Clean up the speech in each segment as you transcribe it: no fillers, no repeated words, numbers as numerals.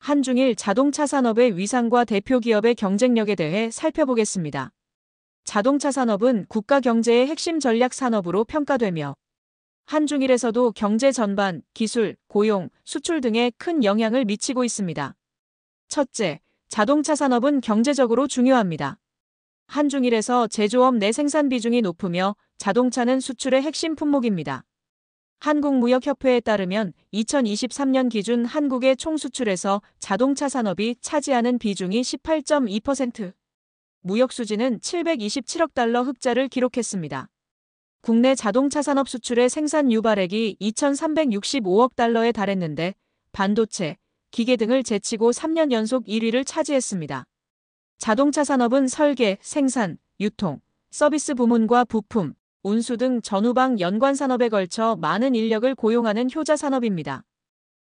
한중일 자동차 산업의 위상과 대표 기업의 경쟁력에 대해 살펴보겠습니다. 자동차 산업은 국가 경제의 핵심 전략 산업으로 평가되며 한중일에서도 경제 전반, 기술, 고용, 수출 등에 큰 영향을 미치고 있습니다. 첫째, 자동차 산업은 경제적으로 중요합니다. 한중일에서 제조업 내 생산 비중이 높으며 자동차는 수출의 핵심 품목입니다. 한국무역협회에 따르면 2023년 기준 한국의 총 수출에서 자동차 산업이 차지하는 비중이 18.2%, 무역 수지는 727억 달러 흑자를 기록했습니다. 국내 자동차 산업 수출의 생산 유발액이 2,365억 달러에 달했는데 반도체, 기계 등을 제치고 3년 연속 1위를 차지했습니다. 자동차 산업은 설계, 생산, 유통, 서비스 부문과 부품, 운수 등 전후방 연관 산업에 걸쳐 많은 인력을 고용하는 효자 산업입니다.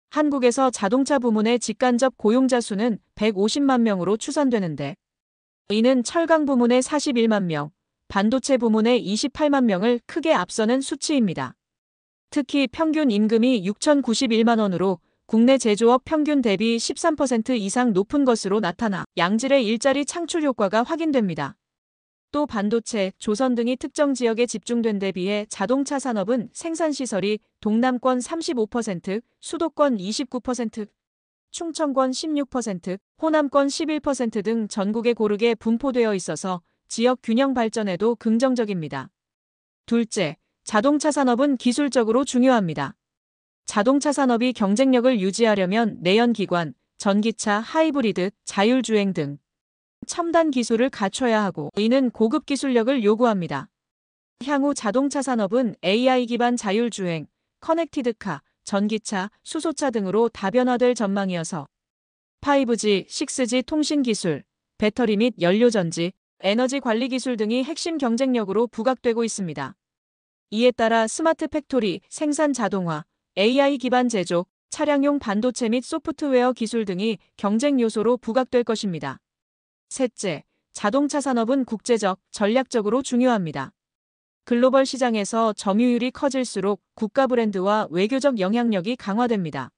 한국에서 자동차 부문의 직간접 고용자 수는 150만 명으로 추산되는데 이는 철강 부문의 41만 명, 반도체 부문의 28만 명을 크게 앞서는 수치입니다. 특히 평균 임금이 6,091만 원으로 국내 제조업 평균 대비 13% 이상 높은 것으로 나타나 양질의 일자리 창출 효과가 확인됩니다. 또 반도체, 조선 등이 특정 지역에 집중된 데 비해 자동차 산업은 생산시설이 동남권 35%, 수도권 29%, 충청권 16%, 호남권 11% 등 전국에 고르게 분포되어 있어서 지역 균형 발전에도 긍정적입니다. 둘째, 자동차 산업은 기술적으로 중요합니다. 자동차 산업이 경쟁력을 유지하려면 내연기관, 전기차, 하이브리드, 자율주행 등 첨단 기술을 갖춰야 하고 이는 고급 기술력을 요구합니다. 향후 자동차 산업은 AI 기반 자율주행, 커넥티드카, 전기차, 수소차 등으로 다변화될 전망이어서 5G, 6G 통신 기술, 배터리 및 연료전지, 에너지 관리 기술 등이 핵심 경쟁력으로 부각되고 있습니다. 이에 따라 스마트 팩토리, 생산 자동화, AI 기반 제조, 차량용 반도체 및 소프트웨어 기술 등이 경쟁 요소로 부각될 것입니다. 셋째, 자동차 산업은 국제적, 전략적으로 중요합니다. 글로벌 시장에서 점유율이 커질수록 국가 브랜드와 외교적 영향력이 강화됩니다.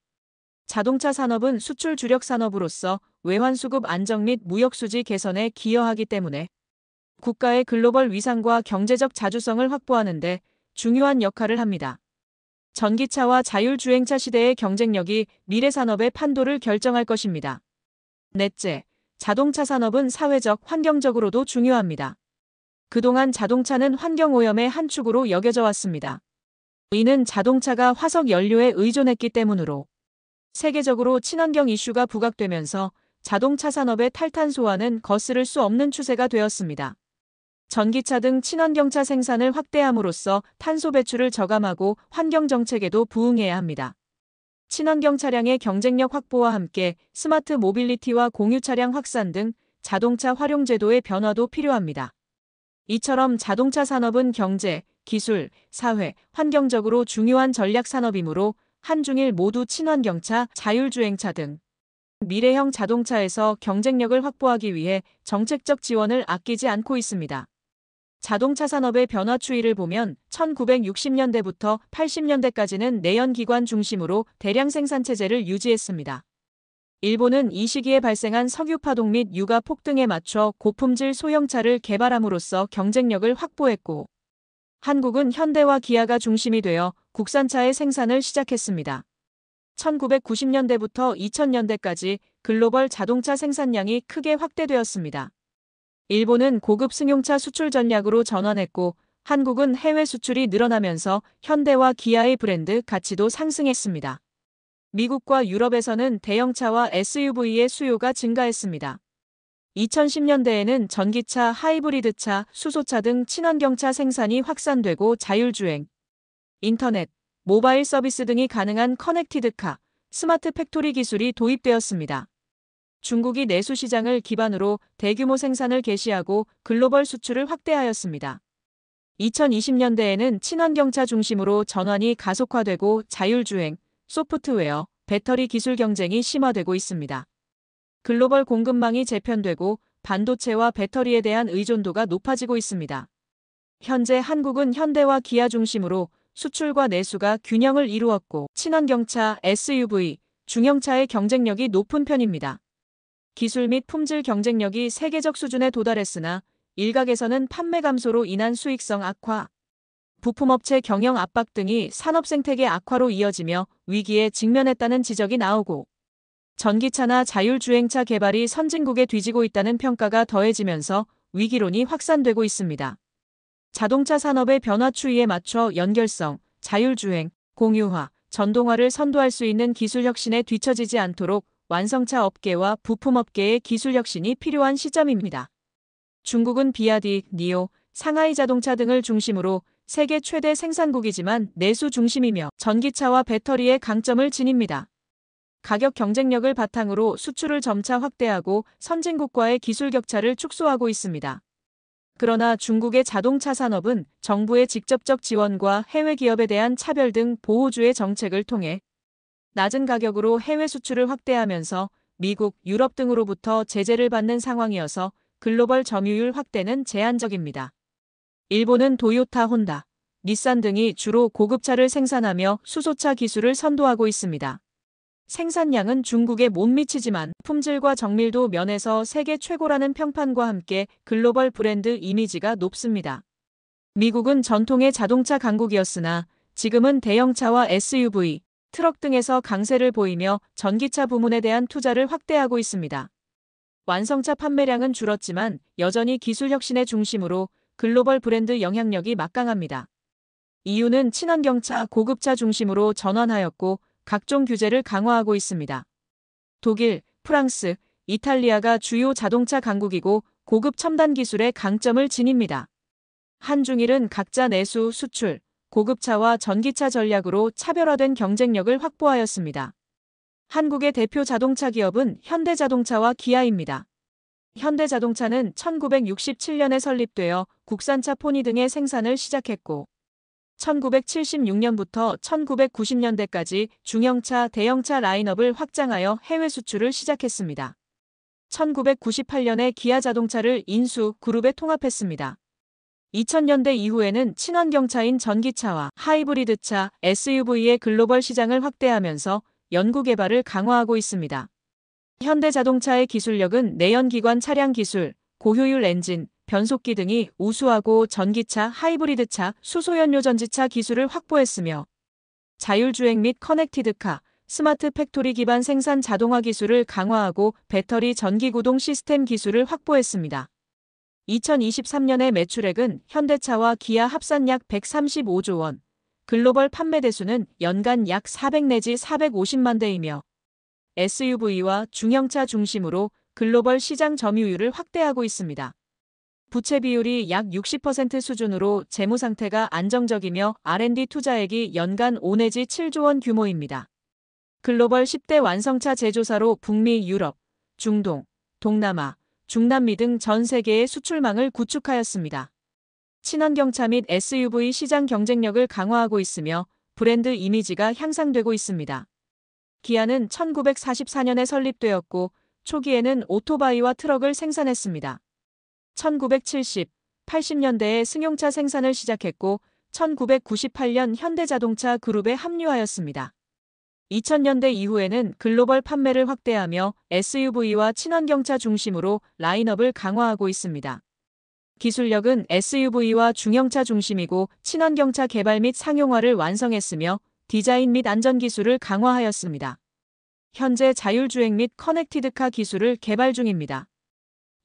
자동차 산업은 수출 주력 산업으로서 외환 수급 안정 및 무역 수지 개선에 기여하기 때문에 국가의 글로벌 위상과 경제적 자주성을 확보하는 데 중요한 역할을 합니다. 전기차와 자율주행차 시대의 경쟁력이 미래 산업의 판도를 결정할 것입니다. 넷째, 자동차 산업은 사회적, 환경적으로도 중요합니다. 그동안 자동차는 환경오염의 한 축으로 여겨져 왔습니다. 이는 자동차가 화석 연료에 의존했기 때문으로 세계적으로 친환경 이슈가 부각되면서 자동차 산업의 탈탄소화는 거스를 수 없는 추세가 되었습니다. 전기차 등 친환경차 생산을 확대함으로써 탄소 배출을 저감하고 환경 정책에도 부응해야 합니다. 친환경 차량의 경쟁력 확보와 함께 스마트 모빌리티와 공유 차량 확산 등 자동차 활용 제도의 변화도 필요합니다. 이처럼 자동차 산업은 경제, 기술, 사회, 환경적으로 중요한 전략 산업이므로 한중일 모두 친환경차, 자율주행차 등 미래형 자동차에서 경쟁력을 확보하기 위해 정책적 지원을 아끼지 않고 있습니다. 자동차 산업의 변화 추이를 보면 1960년대부터 80년대까지는 내연기관 중심으로 대량 생산 체제를 유지했습니다. 일본은 이 시기에 발생한 석유파동 및 유가 폭등에 맞춰 고품질 소형차를 개발함으로써 경쟁력을 확보했고 한국은 현대와 기아가 중심이 되어 국산차의 생산을 시작했습니다. 1990년대부터 2000년대까지 글로벌 자동차 생산량이 크게 확대되었습니다. 일본은 고급 승용차 수출 전략으로 전환했고 한국은 해외 수출이 늘어나면서 현대와 기아의 브랜드 가치도 상승했습니다. 미국과 유럽에서는 대형차와 SUV의 수요가 증가했습니다. 2010년대에는 전기차, 하이브리드차, 수소차 등 친환경차 생산이 확산되고 자율주행, 인터넷, 모바일 서비스 등이 가능한 커넥티드카, 스마트 팩토리 기술이 도입되었습니다. 중국이 내수 시장을 기반으로 대규모 생산을 개시하고 글로벌 수출을 확대하였습니다. 2020년대에는 친환경차 중심으로 전환이 가속화되고 자율주행, 소프트웨어, 배터리 기술 경쟁이 심화되고 있습니다. 글로벌 공급망이 재편되고 반도체와 배터리에 대한 의존도가 높아지고 있습니다. 현재 한국은 현대와 기아 중심으로 수출과 내수가 균형을 이루었고 친환경차, SUV, 중형차의 경쟁력이 높은 편입니다. 기술 및 품질 경쟁력이 세계적 수준에 도달했으나 일각에서는 판매 감소로 인한 수익성 악화, 부품업체 경영 압박 등이 산업 생태계 악화로 이어지며 위기에 직면했다는 지적이 나오고, 전기차나 자율주행차 개발이 선진국에 뒤지고 있다는 평가가 더해지면서 위기론이 확산되고 있습니다. 자동차 산업의 변화 추이에 맞춰 연결성, 자율주행, 공유화, 전동화를 선도할 수 있는 기술 혁신에 뒤처지지 않도록 완성차 업계와 부품업계의 기술 혁신이 필요한 시점입니다. 중국은 비아디, 니오, 상하이 자동차 등을 중심으로 세계 최대 생산국이지만 내수 중심이며 전기차와 배터리의 강점을 지닙니다. 가격 경쟁력을 바탕으로 수출을 점차 확대하고 선진국과의 기술 격차를 축소하고 있습니다. 그러나 중국의 자동차 산업은 정부의 직접적 지원과 해외 기업에 대한 차별 등 보호주의 정책을 통해 낮은 가격으로 해외 수출을 확대하면서 미국, 유럽 등으로부터 제재를 받는 상황이어서 글로벌 점유율 확대는 제한적입니다. 일본은 도요타, 혼다, 닛산 등이 주로 고급차를 생산하며 수소차 기술을 선도하고 있습니다. 생산량은 중국에 못 미치지만 품질과 정밀도 면에서 세계 최고라는 평판과 함께 글로벌 브랜드 이미지가 높습니다. 미국은 전통의 자동차 강국이었으나 지금은 대형차와 SUV, 트럭 등에서 강세를 보이며 전기차 부문에 대한 투자를 확대하고 있습니다. 완성차 판매량은 줄었지만 여전히 기술 혁신의 중심으로 글로벌 브랜드 영향력이 막강합니다. EU는 친환경차, 고급차 중심으로 전환하였고 각종 규제를 강화하고 있습니다. 독일, 프랑스, 이탈리아가 주요 자동차 강국이고 고급 첨단 기술의 강점을 지닙니다. 한중일은 각자 내수, 수출, 고급차와 전기차 전략으로 차별화된 경쟁력을 확보하였습니다. 한국의 대표 자동차 기업은 현대자동차와 기아입니다. 현대자동차는 1967년에 설립되어 국산차 포니 등의 생산을 시작했고 1976년부터 1990년대까지 중형차, 대형차 라인업을 확장하여 해외 수출을 시작했습니다. 1998년에 기아 자동차를 인수, 그룹에 통합했습니다. 2000년대 이후에는 친환경차인 전기차와 하이브리드차, SUV의 글로벌 시장을 확대하면서 연구개발을 강화하고 있습니다. 현대자동차의 기술력은 내연기관 차량 기술, 고효율 엔진, 변속기 등이 우수하고 전기차, 하이브리드차, 수소연료 전지차 기술을 확보했으며 자율주행 및 커넥티드카, 스마트 팩토리 기반 생산 자동화 기술을 강화하고 배터리 전기구동 시스템 기술을 확보했습니다. 2023년의 매출액은 현대차와 기아 합산 약 135조 원, 글로벌 판매 대수는 연간 약 400 내지 450만 대이며 SUV와 중형차 중심으로 글로벌 시장 점유율을 확대하고 있습니다. 부채 비율이 약 60% 수준으로 재무 상태가 안정적이며 R&D 투자액이 연간 5 내지 7조 원 규모입니다. 글로벌 10대 완성차 제조사로 북미, 유럽, 중동, 동남아, 중남미 등 전 세계의 수출망을 구축하였습니다. 친환경차 및 SUV 시장 경쟁력을 강화하고 있으며 브랜드 이미지가 향상되고 있습니다. 기아는 1944년에 설립되었고 초기에는 오토바이와 트럭을 생산했습니다. 1970, 80년대에 승용차 생산을 시작했고 1998년 현대자동차 그룹에 합류하였습니다. 2000년대 이후에는 글로벌 판매를 확대하며 SUV와 친환경차 중심으로 라인업을 강화하고 있습니다. 기술력은 SUV와 중형차 중심이고 친환경차 개발 및 상용화를 완성했으며 디자인 및 안전 기술을 강화하였습니다. 현재 자율주행 및 커넥티드카 기술을 개발 중입니다.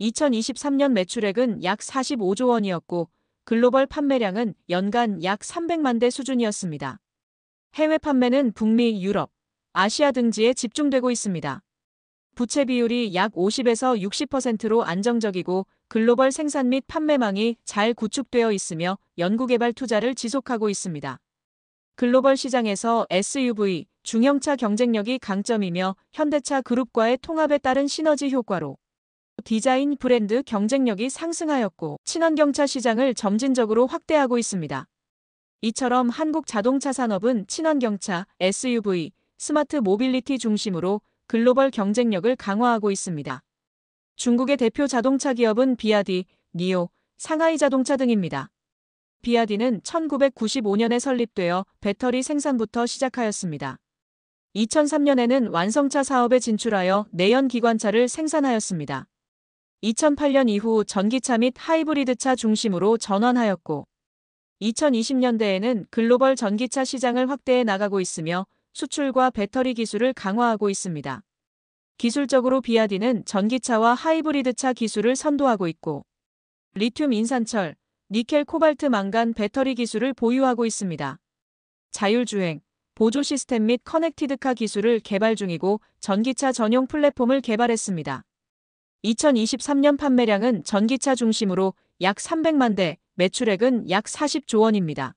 2023년 매출액은 약 45조 원이었고 글로벌 판매량은 연간 약 300만 대 수준이었습니다. 해외 판매는 북미, 유럽, 아시아 등지에 집중되고 있습니다. 부채 비율이 약 50에서 60%로 안정적이고 글로벌 생산 및 판매망이 잘 구축되어 있으며 연구개발 투자를 지속하고 있습니다. 글로벌 시장에서 SUV, 중형차 경쟁력이 강점이며 현대차 그룹과의 통합에 따른 시너지 효과로 디자인 브랜드 경쟁력이 상승하였고 친환경차 시장을 점진적으로 확대하고 있습니다. 이처럼 한국 자동차 산업은 친환경차, SUV, 스마트 모빌리티 중심으로 글로벌 경쟁력을 강화하고 있습니다. 중국의 대표 자동차 기업은 비아디, 니오, 상하이 자동차 등입니다. 비아디는 1995년에 설립되어 배터리 생산부터 시작하였습니다. 2003년에는 완성차 사업에 진출하여 내연 기관차를 생산하였습니다. 2008년 이후 전기차 및 하이브리드차 중심으로 전환하였고 2020년대에는 글로벌 전기차 시장을 확대해 나가고 있으며 수출과 배터리 기술을 강화하고 있습니다. 기술적으로 비아디는 전기차와 하이브리드차 기술을 선도하고 있고 리튬 인산철, 니켈 코발트 망간 배터리 기술을 보유하고 있습니다. 자율주행, 보조 시스템 및 커넥티드카 기술을 개발 중이고 전기차 전용 플랫폼을 개발했습니다. 2023년 판매량은 전기차 중심으로 약 300만 대, 매출액은 약 40조 원입니다.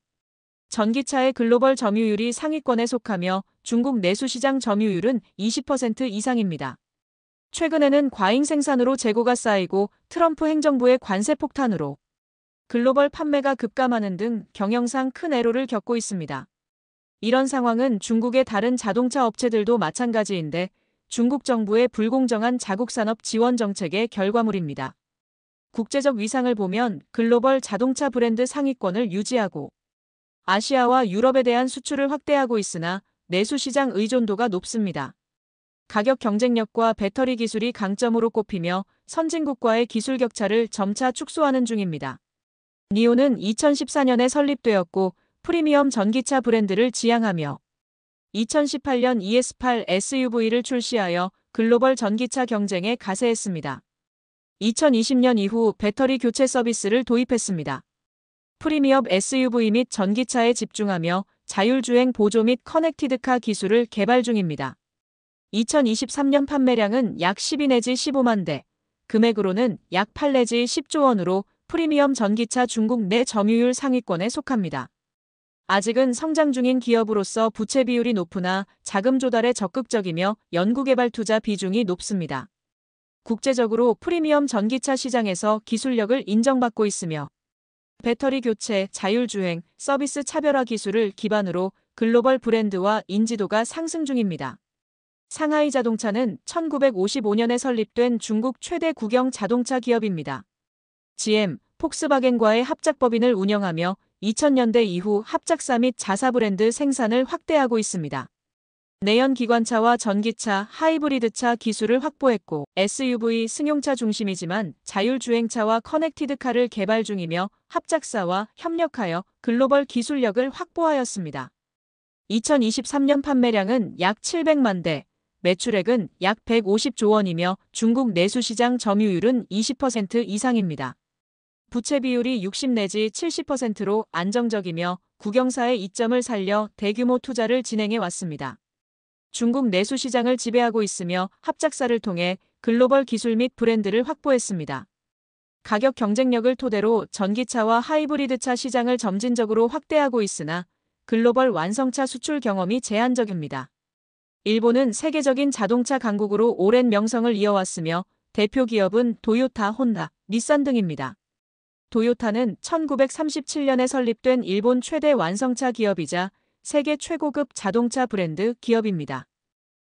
전기차의 글로벌 점유율이 상위권에 속하며 중국 내수시장 점유율은 20% 이상입니다. 최근에는 과잉 생산으로 재고가 쌓이고 트럼프 행정부의 관세 폭탄으로 글로벌 판매가 급감하는 등 경영상 큰 애로를 겪고 있습니다. 이런 상황은 중국의 다른 자동차 업체들도 마찬가지인데 중국 정부의 불공정한 자국산업 지원 정책의 결과물입니다. 국제적 위상을 보면 글로벌 자동차 브랜드 상위권을 유지하고 아시아와 유럽에 대한 수출을 확대하고 있으나 내수 시장 의존도가 높습니다. 가격 경쟁력과 배터리 기술이 강점으로 꼽히며 선진국과의 기술 격차를 점차 축소하는 중입니다. 니오는 2014년에 설립되었고 프리미엄 전기차 브랜드를 지향하며 2018년 ES8 SUV를 출시하여 글로벌 전기차 경쟁에 가세했습니다. 2020년 이후 배터리 교체 서비스를 도입했습니다. 프리미엄 SUV 및 전기차에 집중하며 자율주행 보조 및 커넥티드카 기술을 개발 중입니다. 2023년 판매량은 약 12 내지 15만 대, 금액으로는 약 8 내지 10조 원으로 프리미엄 전기차 중국 내 점유율 상위권에 속합니다. 아직은 성장 중인 기업으로서 부채 비율이 높으나 자금 조달에 적극적이며 연구개발 투자 비중이 높습니다. 국제적으로 프리미엄 전기차 시장에서 기술력을 인정받고 있으며 배터리 교체, 자율주행, 서비스 차별화 기술을 기반으로 글로벌 브랜드와 인지도가 상승 중입니다. 상하이 자동차는 1955년에 설립된 중국 최대 국영 자동차 기업입니다. GM, 폭스바겐과의 합작법인을 운영하며 2000년대 이후 합작사 및 자사 브랜드 생산을 확대하고 있습니다. 내연 기관차와 전기차, 하이브리드차 기술을 확보했고 SUV, 승용차 중심이지만 자율주행차와 커넥티드카를 개발 중이며 합작사와 협력하여 글로벌 기술력을 확보하였습니다. 2023년 판매량은 약 700만 대, 매출액은 약 150조 원이며 중국 내수시장 점유율은 20% 이상입니다. 부채 비율이 60 내지 70%로 안정적이며 국영사의 이점을 살려 대규모 투자를 진행해 왔습니다. 중국 내수 시장을 지배하고 있으며 합작사를 통해 글로벌 기술 및 브랜드를 확보했습니다. 가격 경쟁력을 토대로 전기차와 하이브리드차 시장을 점진적으로 확대하고 있으나 글로벌 완성차 수출 경험이 제한적입니다. 일본은 세계적인 자동차 강국으로 오랜 명성을 이어왔으며 대표 기업은 도요타, 혼다, 닛산 등입니다. 도요타는 1937년에 설립된 일본 최대 완성차 기업이자 세계 최고급 자동차 브랜드 기업입니다.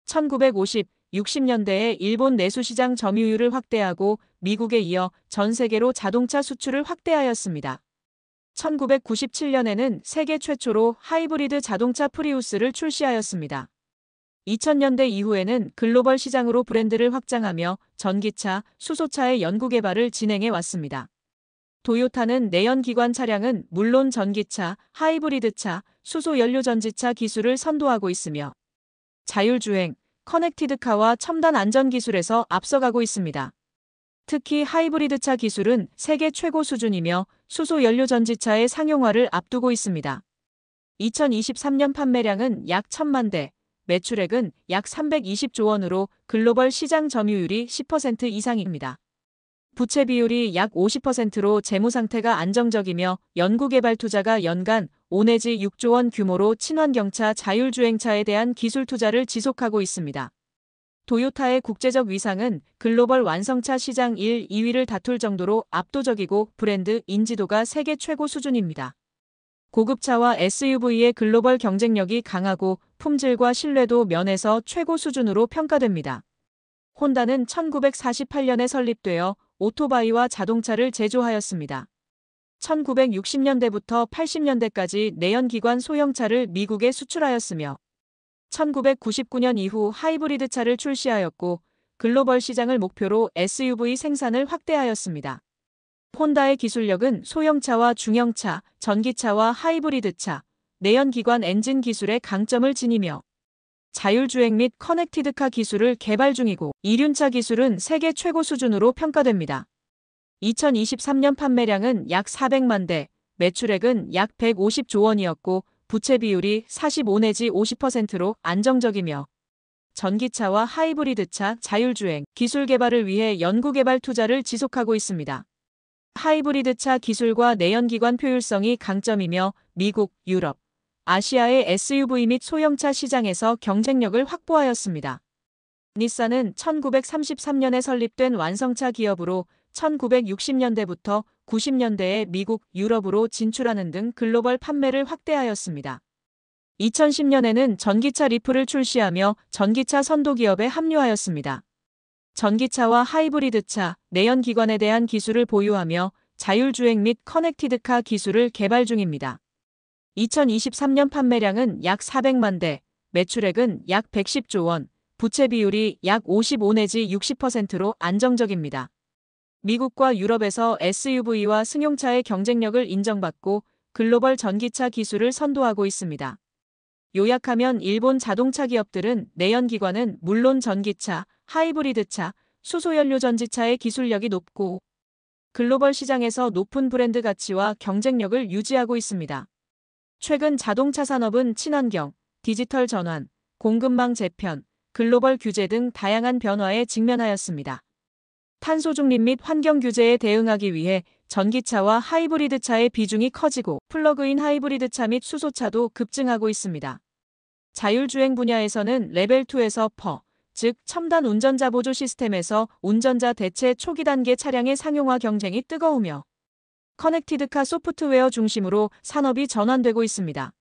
1950, 60년대에 일본 내수시장 점유율을 확대하고 미국에 이어 전 세계로 자동차 수출을 확대하였습니다. 1997년에는 세계 최초로 하이브리드 자동차 프리우스를 출시하였습니다. 2000년대 이후에는 글로벌 시장으로 브랜드를 확장하며 전기차, 수소차의 연구개발을 진행해 왔습니다. 도요타는 내연기관 차량은 물론 전기차, 하이브리드차, 수소연료전지차 기술을 선도하고 있으며 자율주행, 커넥티드카와 첨단 안전기술에서 앞서가고 있습니다. 특히 하이브리드차 기술은 세계 최고 수준이며 수소연료전지차의 상용화를 앞두고 있습니다. 2023년 판매량은 약 1000만 대, 매출액은 약 320조 원으로 글로벌 시장 점유율이 10% 이상입니다. 부채 비율이 약 50%로 재무 상태가 안정적이며 연구개발 투자가 연간 5 내지 6조 원 규모로 친환경차, 자율주행차에 대한 기술 투자를 지속하고 있습니다. 도요타의 국제적 위상은 글로벌 완성차 시장 1, 2위를 다툴 정도로 압도적이고 브랜드 인지도가 세계 최고 수준입니다. 고급차와 SUV의 글로벌 경쟁력이 강하고 품질과 신뢰도 면에서 최고 수준으로 평가됩니다. 혼다는 1948년에 설립되어 오토바이와 자동차를 제조하였습니다. 1960년대부터 80년대까지 내연기관 소형차를 미국에 수출하였으며 1999년 이후 하이브리드 차를 출시하였고 글로벌 시장을 목표로 SUV 생산을 확대하였습니다. 혼다의 기술력은 소형차와 중형차, 전기차와 하이브리드차, 내연기관 엔진 기술의 강점을 지니며 자율주행 및 커넥티드카 기술을 개발 중이고 이륜차 기술은 세계 최고 수준으로 평가됩니다. 2023년 판매량은 약 400만 대, 매출액은 약 150조 원이었고 부채 비율이 45 내지 50%로 안정적이며 전기차와 하이브리드차, 자율주행, 기술 개발을 위해 연구개발 투자를 지속하고 있습니다. 하이브리드차 기술과 내연기관 효율성이 강점이며 미국, 유럽, 아시아의 SUV 및 소형차 시장에서 경쟁력을 확보하였습니다. 닛산은 1933년에 설립된 완성차 기업으로 1960년대부터 90년대에 미국, 유럽으로 진출하는 등 글로벌 판매를 확대하였습니다. 2010년에는 전기차 리프를 출시하며 전기차 선도 기업에 합류하였습니다. 전기차와 하이브리드차, 내연기관에 대한 기술을 보유하며 자율주행 및 커넥티드카 기술을 개발 중입니다. 2023년 판매량은 약 400만 대, 매출액은 약 110조 원, 부채 비율이 약 55 내지 60%로 안정적입니다. 미국과 유럽에서 SUV와 승용차의 경쟁력을 인정받고 글로벌 전기차 기술을 선도하고 있습니다. 요약하면 일본 자동차 기업들은 내연기관은 물론 전기차, 하이브리드차, 수소연료 전지차의 기술력이 높고 글로벌 시장에서 높은 브랜드 가치와 경쟁력을 유지하고 있습니다. 최근 자동차 산업은 친환경, 디지털 전환, 공급망 재편, 글로벌 규제 등 다양한 변화에 직면하였습니다. 탄소 중립 및 환경 규제에 대응하기 위해 전기차와 하이브리드차의 비중이 커지고 플러그인 하이브리드차 및 수소차도 급증하고 있습니다. 자율주행 분야에서는 레벨2에서 퍼, 즉 첨단 운전자 보조 시스템에서 운전자 대체 초기 단계 차량의 상용화 경쟁이 뜨거우며 커넥티드카 소프트웨어 중심으로 산업이 전환되고 있습니다.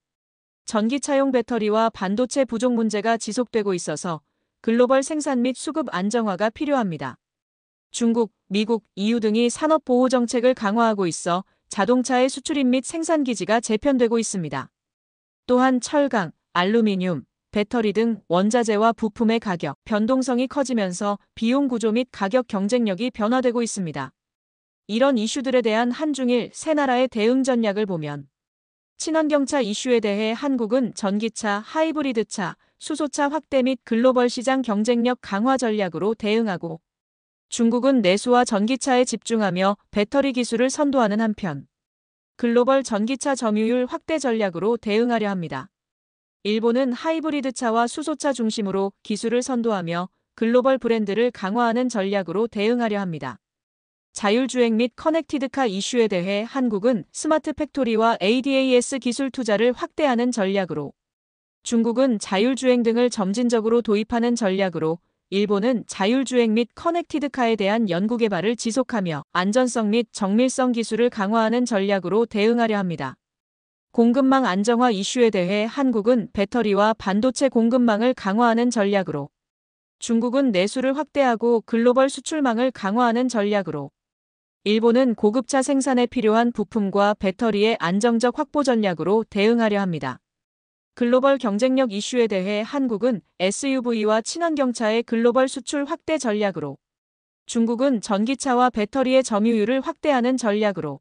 전기차용 배터리와 반도체 부족 문제가 지속되고 있어서 글로벌 생산 및 수급 안정화가 필요합니다. 중국, 미국, EU 등이 산업 보호 정책을 강화하고 있어 자동차의 수출입 및 생산 기지가 재편되고 있습니다. 또한 철강, 알루미늄, 배터리 등 원자재와 부품의 가격, 변동성이 커지면서 비용 구조 및 가격 경쟁력이 변화되고 있습니다. 이런 이슈들에 대한 한중일 세 나라의 대응 전략을 보면 친환경차 이슈에 대해 한국은 전기차, 하이브리드차, 수소차 확대 및 글로벌 시장 경쟁력 강화 전략으로 대응하고 중국은 내수와 전기차에 집중하며 배터리 기술을 선도하는 한편 글로벌 전기차 점유율 확대 전략으로 대응하려 합니다. 일본은 하이브리드차와 수소차 중심으로 기술을 선도하며 글로벌 브랜드를 강화하는 전략으로 대응하려 합니다. 자율주행 및 커넥티드카 이슈에 대해 한국은 스마트 팩토리와 ADAS 기술 투자를 확대하는 전략으로 중국은 자율주행 등을 점진적으로 도입하는 전략으로 일본은 자율주행 및 커넥티드카에 대한 연구개발을 지속하며 안전성 및 정밀성 기술을 강화하는 전략으로 대응하려 합니다. 공급망 안정화 이슈에 대해 한국은 배터리와 반도체 공급망을 강화하는 전략으로 중국은 내수를 확대하고 글로벌 수출망을 강화하는 전략으로 일본은 고급차 생산에 필요한 부품과 배터리의 안정적 확보 전략으로 대응하려 합니다. 글로벌 경쟁력 이슈에 대해 한국은 SUV와 친환경차의 글로벌 수출 확대 전략으로 중국은 전기차와 배터리의 점유율을 확대하는 전략으로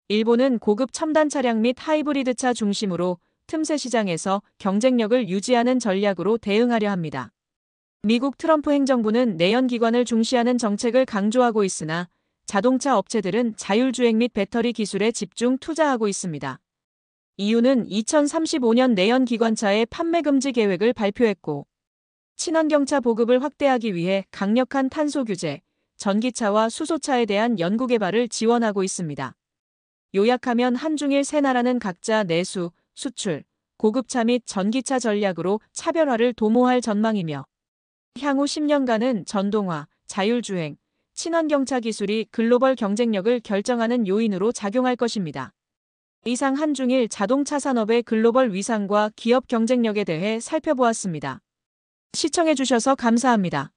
일본은 고급 첨단 차량 및 하이브리드차 중심으로 틈새 시장에서 경쟁력을 유지하는 전략으로 대응하려 합니다. 미국 트럼프 행정부는 내연기관을 중시하는 정책을 강조하고 있으나 자동차 업체들은 자율주행 및 배터리 기술에 집중 투자하고 있습니다. EU는 2035년 내연기관차의 판매 금지 계획을 발표했고 친환경차 보급을 확대하기 위해 강력한 탄소 규제, 전기차와 수소차에 대한 연구개발을 지원하고 있습니다. 요약하면 한중일 세 나라는 각자 내수, 수출, 고급차 및 전기차 전략으로 차별화를 도모할 전망이며 향후 10년간은 전동화, 자율주행, 친환경차 기술이 글로벌 경쟁력을 결정하는 요인으로 작용할 것입니다. 이상 한중일 자동차 산업의 글로벌 위상과 기업 경쟁력에 대해 살펴보았습니다. 시청해주셔서 감사합니다.